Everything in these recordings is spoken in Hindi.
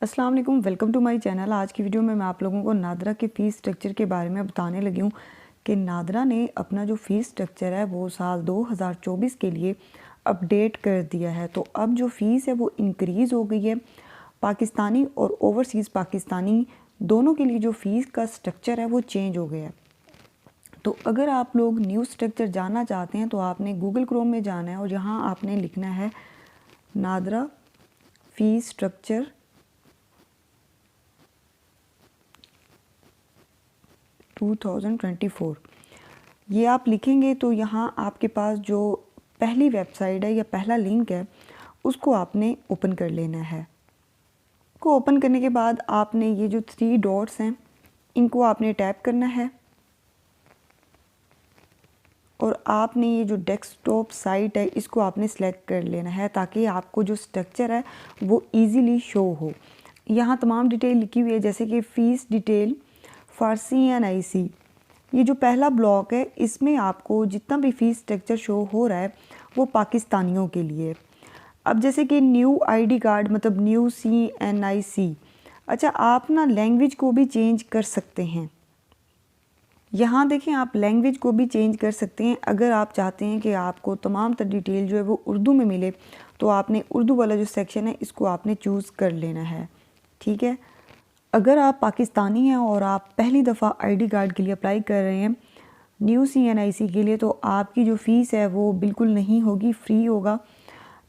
अस्सलाम वालेकुम, वेलकम टू माय चैनल। आज की वीडियो में मैं आप लोगों को नादरा के फ़ीस स्ट्रक्चर के बारे में बताने लगी हूँ कि नादरा ने अपना जो फ़ीस स्ट्रक्चर है वो साल 2024 के लिए अपडेट कर दिया है। तो अब जो फ़ीस है वो इंक्रीज़ हो गई है। पाकिस्तानी और ओवरसीज़ पाकिस्तानी दोनों के लिए जो फ़ीस का स्ट्रक्चर है वो चेंज हो गया है। तो अगर आप लोग न्यू स्ट्रक्चर जानना चाहते हैं तो आपने गूगल क्रोम में जाना है और यहाँ आपने लिखना है नादरा फ़ीस स्ट्रक्चर 2024। ये आप लिखेंगे तो यहाँ आपके पास जो पहली वेबसाइट है या पहला लिंक है उसको आपने ओपन कर लेना है। को ओपन करने के बाद आपने ये जो 3 डॉट्स हैं इनको आपने टैप करना है और आपने ये जो डेस्कटॉप साइट है इसको आपने सेलेक्ट कर लेना है ताकि आपको जो स्ट्रक्चर है वो इजीली शो हो। यहाँ तमाम डिटेल लिखी हुई है जैसे कि फ़ीस डिटेल फॉर CNIC। ये जो पहला ब्लॉक है इसमें आपको जितना भी फ़ीस स्ट्रक्चर शो हो रहा है वो पाकिस्तानियों के लिए। अब जैसे कि न्यू ID कार्ड मतलब न्यू CNIC। अच्छा, आप ना लैंग्वेज को भी चेंज कर सकते हैं। यहाँ देखें, आप लैंग्वेज को भी चेंज कर सकते हैं। अगर आप चाहते हैं कि आपको तमाम तर डिटेल जो है वो उर्दू में मिले तो आपने उर्दू वाला जो सेक्शन है इसको आपने चूज़ कर लेना है। ठीक है। अगर आप पाकिस्तानी हैं और आप पहली दफ़ा ID कार्ड के लिए अप्लाई कर रहे हैं न्यू CNIC के लिए तो आपकी जो फ़ीस है वो बिल्कुल नहीं होगी, फ्री होगा।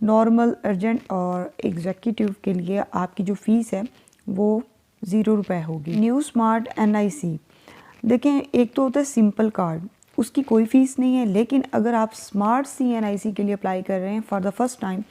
नॉर्मल, अर्जेंट और एग्जीक्यूटिव के लिए आपकी जो फ़ीस है वो 0 रुपये होगी। न्यू स्मार्ट NIC देखें, एक तो होता है सिंपल कार्ड, उसकी कोई फ़ीस नहीं है। लेकिन अगर आप स्मार्ट CNIC के लिए अप्लाई कर रहे हैं फॉर द फर्स्ट टाइम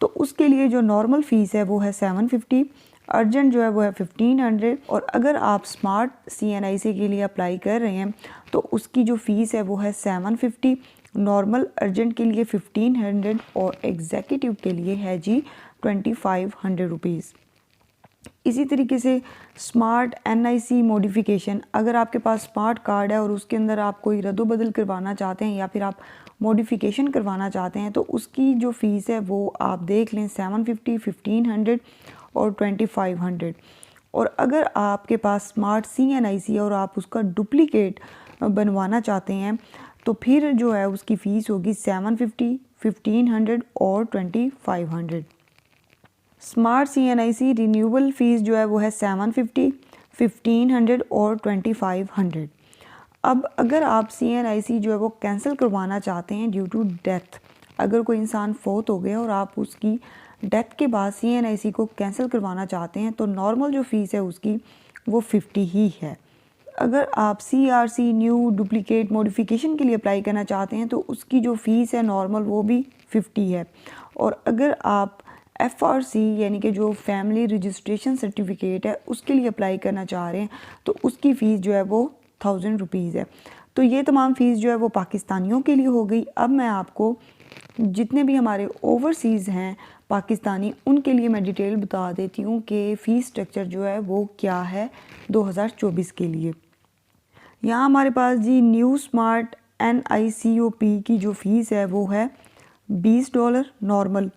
तो उसके लिए जो नॉर्मल फ़ीस है वो है 750, अर्जेंट जो है वो है 1500। और अगर आप स्मार्ट CNIC के लिए अप्लाई कर रहे हैं तो उसकी जो फ़ीस है वो है 750, नॉर्मल अर्जेंट के लिए 1500 और एग्जीक्यूटिव के लिए है जी 2500 रुपीज़। इसी तरीके से स्मार्ट NIC मॉडिफिकेशन, अगर आपके पास स्मार्ट कार्ड है और उसके अंदर आप कोई रद्द-बदल करवाना चाहते हैं या फिर आप मॉडिफिकेशन करवाना चाहते हैं तो उसकी जो फ़ीस है वो आप देख लें 750, 1500 और 2500। और अगर आपके पास स्मार्ट CNIC और आप उसका डुप्लीकेट बनवाना चाहते हैं तो फिर जो है उसकी फ़ीस होगी 750, 1500 और 2500। स्मार्ट CNIC रिन्यूअल फ़ीस जो है वो है 750, 1500 और 2500। अब अगर आप CNIC जो है वो कैंसिल करवाना चाहते हैं ड्यू टू डेथ, अगर कोई इंसान फोत हो गया और आप उसकी डेथ के बाद CNIC को कैंसिल करवाना चाहते हैं तो नॉर्मल जो फ़ीस है उसकी वो 50 ही है। अगर आप CRC न्यू डुप्लीकेट मॉडिफिकेशन के लिए अप्लाई करना चाहते हैं तो उसकी जो फ़ीस है नॉर्मल वो भी 50 है। और अगर आप FRC यानी कि जो फैमिली रजिस्ट्रेशन सर्टिफिकेट है उसके लिए अप्लाई करना चाह रहे हैं तो उसकी फ़ीस जो है वो 1000 रुपीज़ है। तो ये तमाम फ़ीस जो है वो पाकिस्तानियों के लिए हो गई। अब मैं आपको जितने भी हमारे ओवरसीज़ हैं पाकिस्तानी उनके लिए मैं डिटेल बता देती हूँ कि फ़ीस स्ट्रक्चर जो है वो क्या है 2024 के लिए। यहाँ हमारे पास जी न्यू स्मार्ट NICOP की जो फ़ीस है वो है $20 नॉर्मल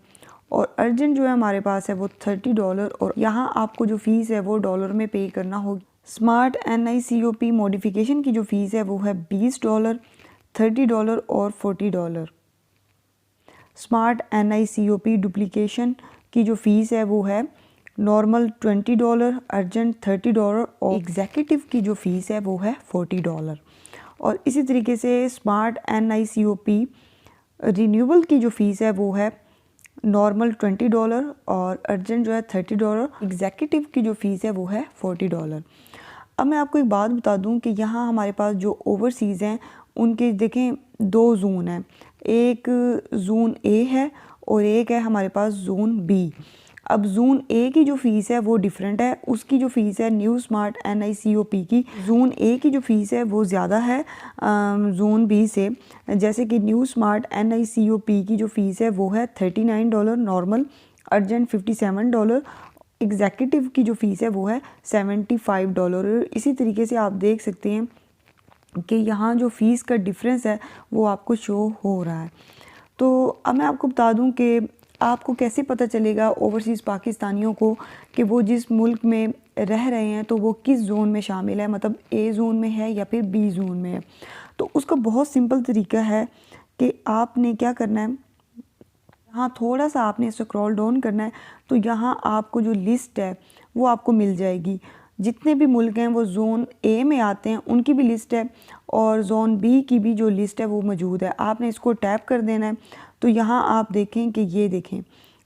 और अर्जेंट जो है हमारे पास है वो $30 और यहाँ आपको जो फ़ीस है वो डॉलर में पे करना होगी। स्मार्ट NICOP मॉडिफिकेशन की जो फ़ीस है वो है $20, $30 और $40। स्मार्ट NICOP डुप्लीकेशन की जो फ़ीस है वो है नॉर्मल $20, अर्जेंट $30 और एग्जीक्यूटिव की जो फ़ीस है वो है $40। और इसी तरीके से स्मार्ट NICOP रिन्यूअल की जो फ़ीस है वो है नॉर्मल $20 और अर्जेंट जो है $30, एग्जीक्यूटिव की जो फ़ीस है वो है $40। अब मैं आपको एक बात बता दूं कि यहाँ हमारे पास जो ओवरसीज़ हैं उनके देखें 2 जोन हैं, एक जोन A है और एक है हमारे पास जोन B। अब जोन A की जो फ़ीस है वो डिफरेंट है, उसकी जो फ़ीस है न्यू स्मार्ट NICOP की जोन A की जो फ़ीस है वो ज़्यादा है जोन B से। जैसे कि न्यू स्मार्ट NICOP की जो फ़ीस है वो है $39 नॉर्मल, अर्जेंट $57, एग्जीक्यूटिव की जो फ़ीस है वो है $75। इसी तरीके से आप देख सकते हैं कि यहाँ जो फ़ीस का डिफरेंस है वो आपको शो हो रहा है। तो अब मैं आपको बता दूं कि आपको कैसे पता चलेगा ओवरसीज़ पाकिस्तानियों को कि वो जिस मुल्क में रह रहे हैं तो वो किस जोन में शामिल है, मतलब ए जोन में है या फिर बी जोन में है। तो उसका बहुत सिंपल तरीका है कि आपने क्या करना है, यहाँ थोड़ा सा आपने स्क्रॉल डाउन करना है तो यहाँ आपको जो लिस्ट है वो आपको मिल जाएगी। जितने भी मुल्क हैं वो ज़ोन ए में आते हैं उनकी भी लिस्ट है और ज़ोन बी की भी जो लिस्ट है वो मौजूद है। आपने इसको टैप कर देना है तो यहाँ आप देखें कि ये देखें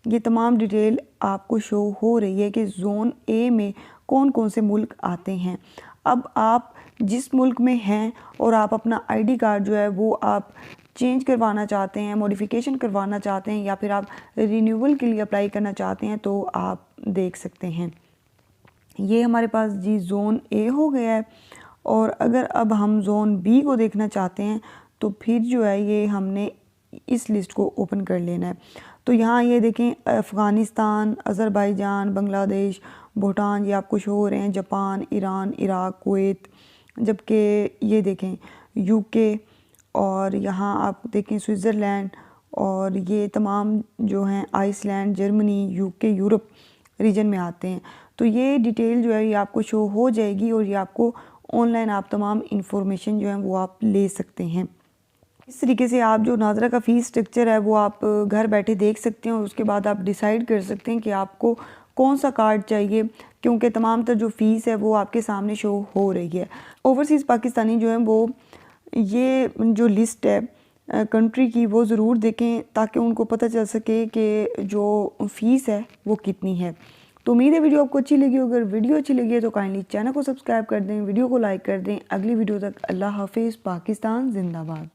ये तमाम डिटेल आपको शो हो रही है कि ज़ोन ए में कौन कौन से मुल्क आते हैं। अब आप जिस मुल्क में हैं और आप अपना आईडी कार्ड जो है वो आप चेंज करवाना चाहते हैं, मॉडिफिकेशन करवाना चाहते हैं या फिर आप रिन्यूअल के लिए अप्लाई करना चाहते हैं तो आप देख सकते हैं। ये हमारे पास जी ज़ोन ए हो गया है। और अगर अब हम ज़ोन बी को देखना चाहते हैं तो फिर जो है ये हमने इस लिस्ट को ओपन कर लेना है। तो यहाँ ये देखें अफ़गानिस्तान, अज़रबैजान, बांग्लादेश, भूटान ये आपको शो हो रहे हैं, जापान, ईरान, इराक, कुवैत, जबकि ये देखें यूके और यहाँ आप देखें स्विट्ज़रलैंड और ये तमाम जो हैं Iceland, Germany, UK, Europe region में आते हैं। तो ये डिटेल जो है ये आपको शो हो जाएगी और ये आपको ऑनलाइन आप तमाम इंफॉर्मेशन जो है वो आप ले सकते हैं। इस तरीके से आप जो नाज़रा का फ़ीस स्ट्रक्चर है वो आप घर बैठे देख सकते हैं और उसके बाद आप डिसाइड कर सकते हैं कि आपको कौन सा कार्ड चाहिए, क्योंकि तमाम तर जो फ़ीस है वो आपके सामने शो हो रही है। ओवरसीज़ पाकिस्तानी जो हैं वो ये जो लिस्ट है कंट्री की वो ज़रूर देखें ताकि उनको पता चल सके कि जो फ़ीस है वो कितनी है। तो उम्मीद है वीडियो आपको अच्छी लगी। अगर वीडियो अच्छी लगी है तो काइंडली चैनल को सब्सक्राइब कर दें, वीडियो को लाइक कर दें। अगली वीडियो तक अल्लाह हाफिज़। पाकिस्तान जिंदाबाद।